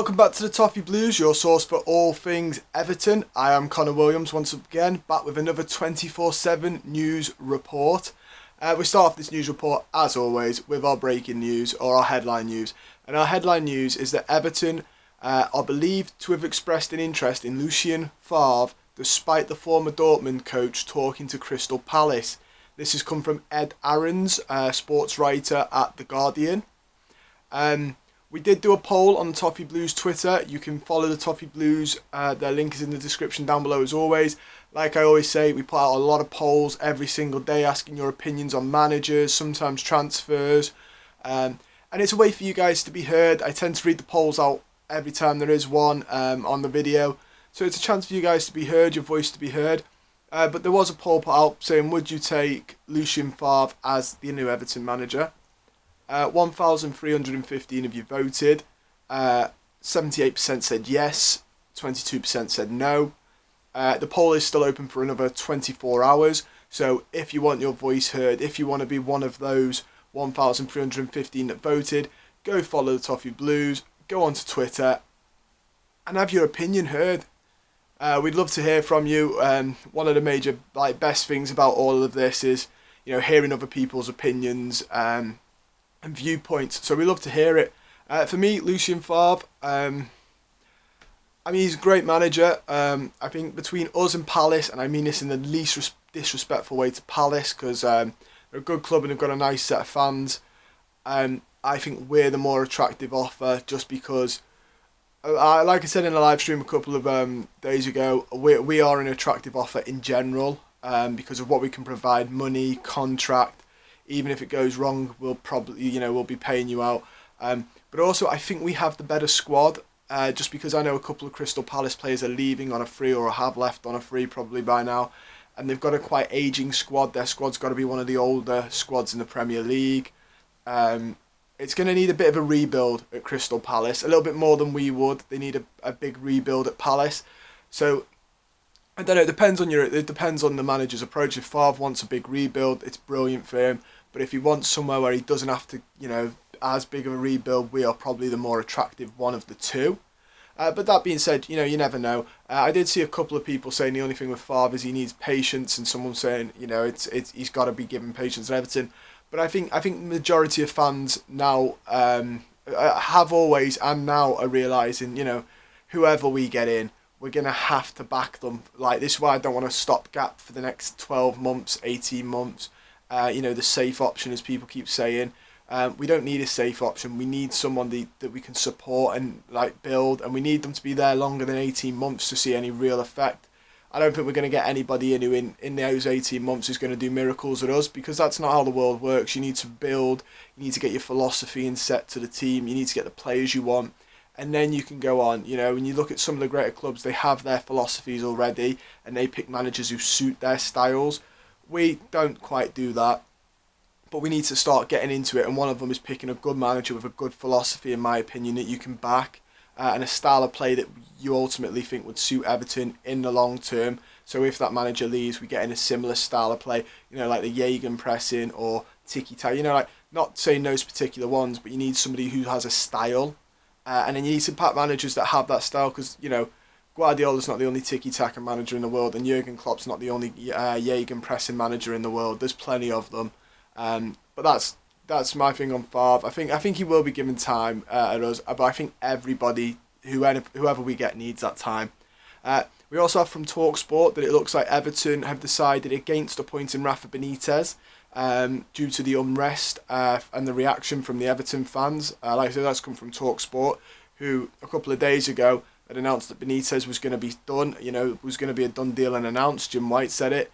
Welcome back to the Toffee Blues, your source for all things Everton. I am Connor Williams once again, back with another 24/7 news report. We start off this news report, as always, with our breaking news, or our headline news. And our headline news is that Everton are believed to have expressed an interest in Lucien Favre, despite the former Dortmund coach talking to Crystal Palace. This has come from Ed Aarons, sports writer at The Guardian. We did do a poll on the Toffee Blues Twitter. You can follow the Toffee Blues. Their link is in the description down below as always. Like I always say, we put out a lot of polls every single day asking your opinions on managers, sometimes transfers. And it's a way for you guys to be heard. I tend to read the polls out every time there is one on the video. So it's a chance for you guys to be heard, your voice to be heard. But there was a poll put out saying, would you take Lucien Favre as the new Everton manager? 1,315 of you voted. 78% said yes, 22% said no. The poll is still open for another 24 hours. So if you want your voice heard, if you want to be one of those 1,315 that voted, go follow the Toffee Blues, go onto Twitter, and have your opinion heard. We'd love to hear from you. One of the major best things about all of this is, hearing other people's opinions and viewpoints. So we love to hear it. For me, Lucien Favre, he's a great manager. I think between us and Palace, and I mean this in the least disrespectful way to Palace, because they're a good club and they've got a nice set of fans. I think we're the more attractive offer, just because, like I said in a live stream a couple of days ago, we are an attractive offer in general, because of what we can provide: money, contract. Even if it goes wrong, we'll probably, we'll be paying you out. But also, I think we have the better squad, just because I know a couple of Crystal Palace players are leaving on a free, or have left on a free probably by now. And they've got a quite ageing squad. Their squad's got to be one of the older squads in the Premier League. It's going to need a bit of a rebuild at Crystal Palace, a little bit more than we would. They need a big rebuild at Palace. So I don't know. It depends on the manager's approach. If Favre wants a big rebuild, it's brilliant for him. But if he wants somewhere where he doesn't have to, as big of a rebuild, we are probably the more attractive one of the two. But that being said, you never know. I did see a couple of people saying the only thing with Favre is he needs patience, and someone saying, he's got to be given patience at Everton. But I think the majority of fans now have always and now are realising, whoever we get in, we're going to have to back them. This is why I don't want a stopgap for the next 12 months, 18 months. The safe option, as people keep saying. We don't need a safe option. We need someone that we can support and build, and we need them to be there longer than 18 months to see any real effect. I don't think we're going to get anybody in who in those 18 months is going to do miracles at us, because that's not how the world works. You need to build, you need to get your philosophy and set to the team, you need to get the players you want, and then you can go on. When you look at some of the greater clubs, they have their philosophies already, and they pick managers who suit their styles. We don't quite do that, but we need to start getting into it, and one of them is picking a good manager with a good philosophy, in my opinion, that you can back, and a style of play that you ultimately think would suit Everton in the long term. So if that manager leaves, we get in a similar style of play, like the Jürgen pressing or tiki-taka, not saying those particular ones, but you need somebody who has a style, and then you need to back managers that have that style, because, Guardiola's not the only tiki-taka manager in the world, and Jurgen Klopp's not the only Jürgen pressing manager in the world. There's plenty of them, but that's my thing on Favre. I think he will be given time at us, but I think everybody, whoever we get, needs that time. We also have from TalkSport that it looks like Everton have decided against appointing Rafa Benitez due to the unrest and the reaction from the Everton fans. Like I said, that's come from TalkSport, who a couple of days ago had announced that Benitez was going to be done. Was going to be a done deal and announced. Jim White said it.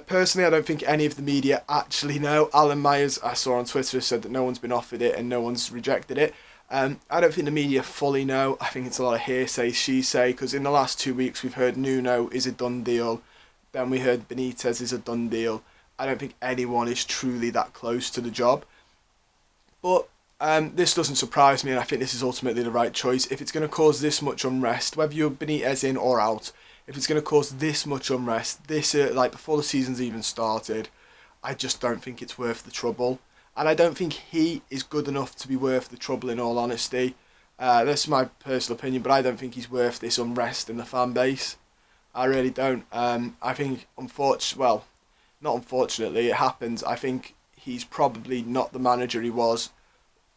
Personally, I don't think any of the media actually know. Alan Myers, I saw on Twitter, said that no one's been offered it and no one's rejected it. I don't think the media fully know. I think it's a lot of hearsay, she-say, because in the last 2 weeks we've heard Nuno is a done deal, then we heard Benitez is a done deal. I don't think anyone is truly that close to the job. But this doesn't surprise me, and I think this is ultimately the right choice. If it's going to cause this much unrest, whether you're Benitez in or out, if it's going to cause this much unrest, before the season's even started, I just don't think it's worth the trouble. and I don't think he is good enough to be worth the trouble, in all honesty. That's my personal opinion, but I don't think he's worth this unrest in the fan base. I really don't. I think, not unfortunately, it happens. I think he's probably not the manager he was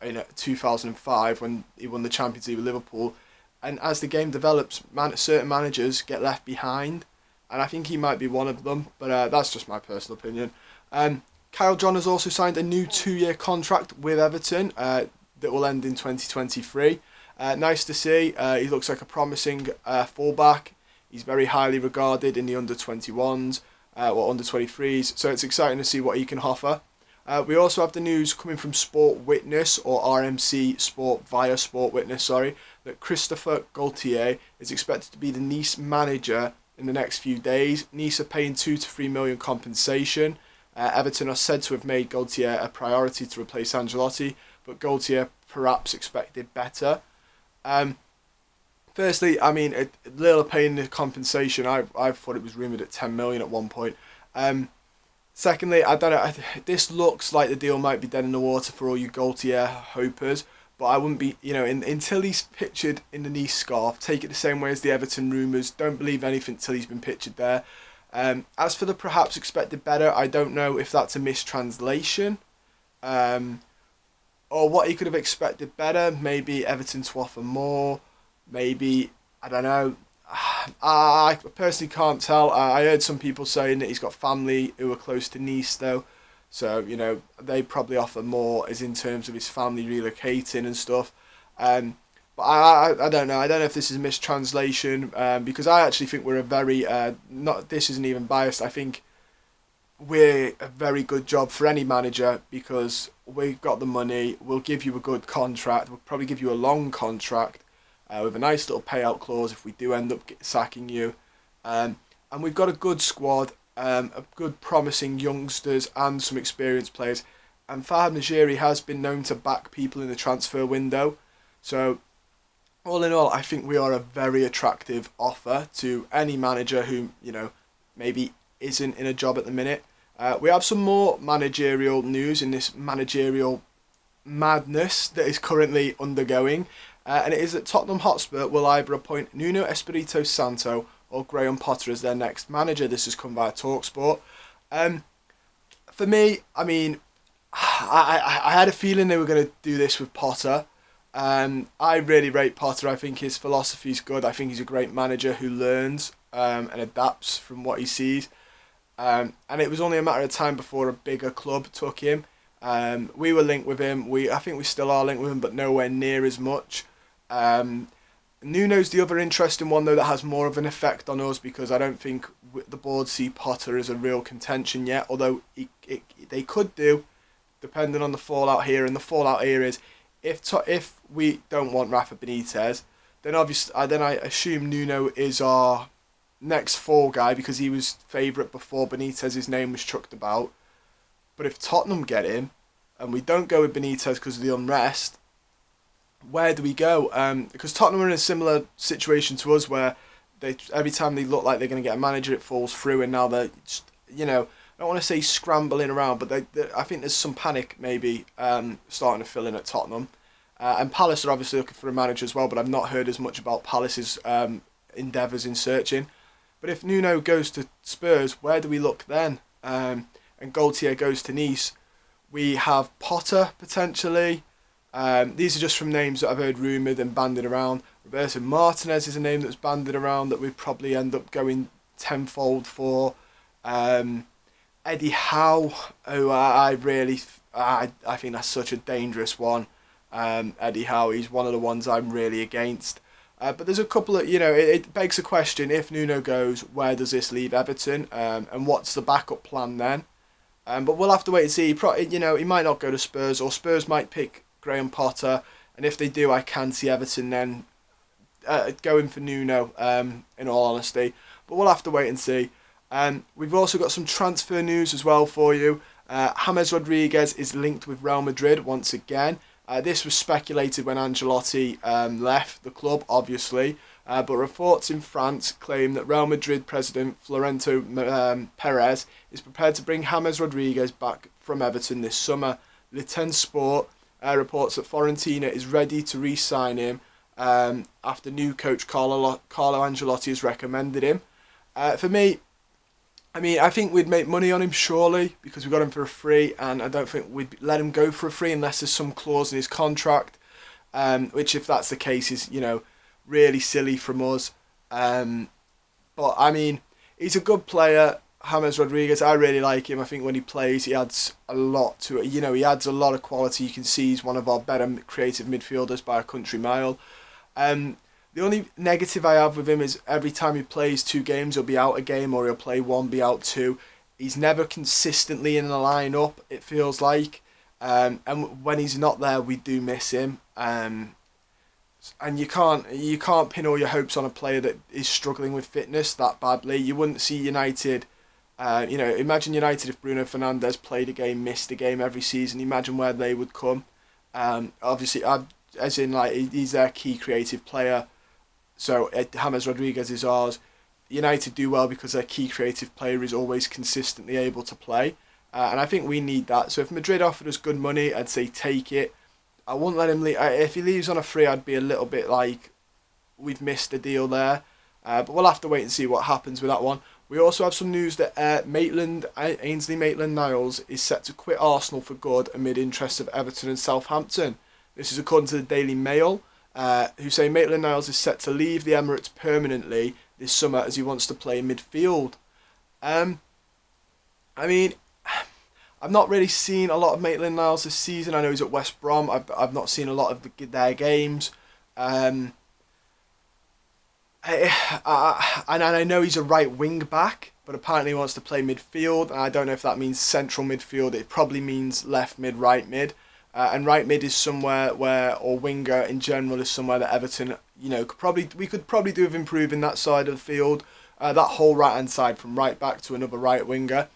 in 2005 when he won the Champions League with Liverpool. And as the game develops, certain managers get left behind, and I think he might be one of them. But that's just my personal opinion. Kyle John has also signed a new 2-year contract with Everton that will end in 2023. Nice to see. He looks like a promising fullback. He's very highly regarded in the under-21s, under-23s, so it's exciting to see what he can offer. We also have the news coming from Sport Witness, or RMC Sport via Sport Witness, that Christopher Gaultier is expected to be the Nice manager in the next few days. Nice are paying 2 to 3 million compensation. Everton are said to have made Gaultier a priority to replace Ancelotti, but Gaultier perhaps expected better. Firstly, I mean, a little pain in the compensation. I thought it was rumoured at 10 million at one point. Secondly, I don't know. This looks like the deal might be dead in the water for all you Gaultier hopers, but I wouldn't be, until he's pictured in the Nice scarf. Take it the same way as the Everton rumours. Don't believe anything until he's been pictured there. As for the perhaps expected better, I don't know if that's a mistranslation, or what he could have expected better. Maybe Everton to offer more. Maybe, I don't know. I personally can't tell. I heard some people saying that he's got family who are close to Nice though. So, they probably offer more as in terms of his family relocating and stuff. But I don't know. I don't know if this is a mistranslation, because I actually think we're a very, this isn't even biased, I think we're a very good job for any manager because we've got the money, we'll give you a good contract, we'll probably give you a long contract, with a nice little payout clause if we do end up sacking you. And we've got a good squad, a good promising youngsters and some experienced players. And Favre has been known to back people in the transfer window. So, all in all, I think we are a very attractive offer to any manager who, maybe isn't in a job at the minute. We have some more managerial news in this managerial madness that is currently undergoing. And it is that Tottenham Hotspur will either appoint Nuno Espirito Santo or Graham Potter as their next manager. This has come via TalkSport. For me, I mean, I had a feeling they were going to do this with Potter. I really rate Potter. I think his philosophy is good. I think he's a great manager who learns and adapts from what he sees. And it was only a matter of time before a bigger club took him. We were linked with him. I think we still are linked with him, but nowhere near as much. Nuno's the other interesting one though that has more of an effect on us because I don't think the board see Potter as a real contention yet, although they could do, depending on the fallout here. And the fallout here is if we don't want Rafa Benitez, then obviously I assume Nuno is our next fall guy because he was favourite before Benitez's name was chucked about. But if Tottenham get him and we don't go with Benitez because of the unrest, where do we go? Because Tottenham are in a similar situation to us where every time they look like they're going to get a manager, it falls through, and now they're, I don't want to say scrambling around, but I think there's some panic maybe starting to fill in at Tottenham. And Palace are obviously looking for a manager as well, but I've not heard as much about Palace's endeavours in searching. But if Nuno goes to Spurs, where do we look then? And Gaultier goes to Nice. We have Potter potentially. These are just from names that I've heard rumoured and bandied around. Roberto Martinez is a name that's bandied around that we'd probably end up going tenfold for. Eddie Howe, who I think that's such a dangerous one. Eddie Howe, he's one of the ones I'm really against. But there's a couple of, it begs a question, if Nuno goes, where does this leave Everton? And what's the backup plan then? But we'll have to wait and see. He might not go to Spurs, or Spurs might pick Graham Potter. And if they do, I can see Everton then going for Nuno, in all honesty. But we'll have to wait and see. We've also got some transfer news as well for you. James Rodriguez is linked with Real Madrid once again. This was speculated when Ancelotti left the club, obviously, but reports in France claim that Real Madrid president Florentino Perez is prepared to bring James Rodriguez back from Everton this summer. Le Ten Sport reports that Fiorentina is ready to re-sign him after new coach Carlo Ancelotti has recommended him. For me, I mean, I think we'd make money on him surely because we got him for a free, and I don't think we'd let him go for a free unless there's some clause in his contract, which if that's the case is, really silly from us. But I mean, he's a good player, James Rodriguez. I really like him. I think when he plays, he adds a lot to it. He adds a lot of quality. You can see he's one of our better creative midfielders by a country mile. The only negative I have with him is every time he plays 2 games, he'll be out a game, or he'll play 1, be out 2. He's never consistently in the lineup, it feels like. And when he's not there, we do miss him. And you can't pin all your hopes on a player that is struggling with fitness that badly. You wouldn't see United. Imagine United if Bruno Fernandes played a game, missed a game every season. Imagine where they would come. Obviously, as in he's their key creative player. So James Rodriguez is ours. United do well because their key creative player is always consistently able to play. And I think we need that. So if Madrid offered us good money, I'd say take it. I wouldn't let him leave. If he leaves on a free, I'd be a little bit like, we've missed a deal there. But we'll have to wait and see what happens with that one. We also have some news that Ainsley Maitland-Niles is set to quit Arsenal for good amid interest of Everton and Southampton. This is according to the Daily Mail, who say Maitland-Niles is set to leave the Emirates permanently this summer as he wants to play midfield. I mean, I've not really seen a lot of Maitland-Niles this season. I know he's at West Brom. I've not seen a lot of their games. And I know he's a right wing back, but apparently he wants to play midfield. And I don't know if that means central midfield. It probably means left mid, right mid. And right mid is somewhere or winger in general is somewhere that Everton, we could probably do with improving that side of the field, that whole right hand side from right back to another right winger.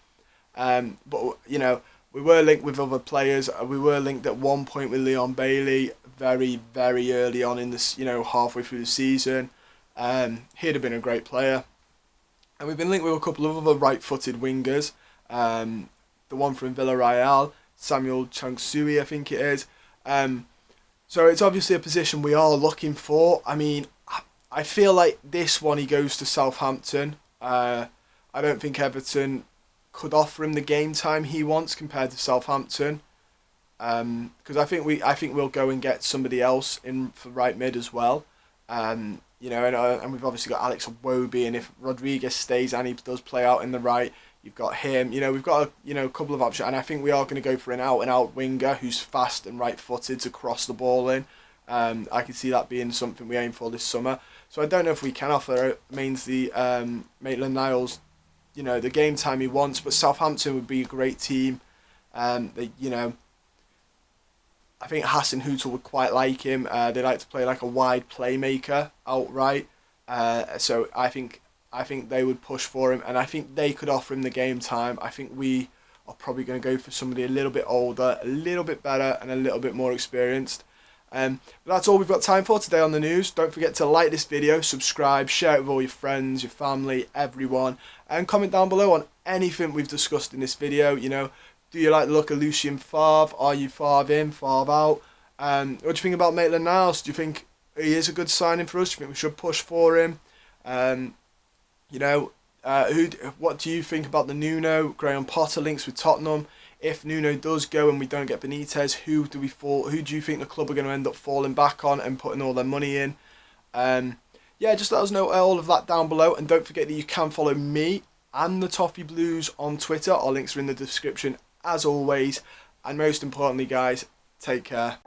But we were linked with other players. We were linked at one point with Leon Bailey, very very early on in this, halfway through the season. He'd have been a great player, and we've been linked with a couple of other right-footed wingers. The one from Villarreal, Samuel Changsui, I think it is. So it's obviously a position we are looking for. I mean, I feel like this one he goes to Southampton. I don't think Everton could offer him the game time he wants compared to Southampton. Because I think we'll go and get somebody else in for right mid as well. And we've obviously got Alex Iwobi, and if Rodriguez stays and he does play out in the right, you've got him. We've got a couple of options, and I think we are going to go for an out-and-out winger who's fast and right-footed to cross the ball in. I can see that being something we aim for this summer. So I don't know if we can offer Ainsley Maitland-Niles, the game time he wants, but Southampton would be a great team. I think Hassan Hutel would quite like him. They like to play like a wide playmaker outright. So I think they would push for him, and I think they could offer him the game time. I think we are probably going to go for somebody a little bit older, a little bit better, and a little bit more experienced. But that's all we've got time for today on the news. Don't forget to like this video, subscribe, share it with all your friends, your family, everyone, and comment down below on anything we've discussed in this video. Do you like the look of Lucien Favre? Are you Favre in, Favre out? What do you think about Maitland-Niles? Do you think he is a good signing for us? Do you think we should push for him? What do you think about the Nuno Graham Potter links with Tottenham? If Nuno does go and we don't get Benitez, who do you think the club are going to end up falling back on and putting all their money in? Just let us know all of that down below, and don't forget that you can follow me and the Toffee Blues on Twitter. Our links are in the description as always, and most importantly guys, take care.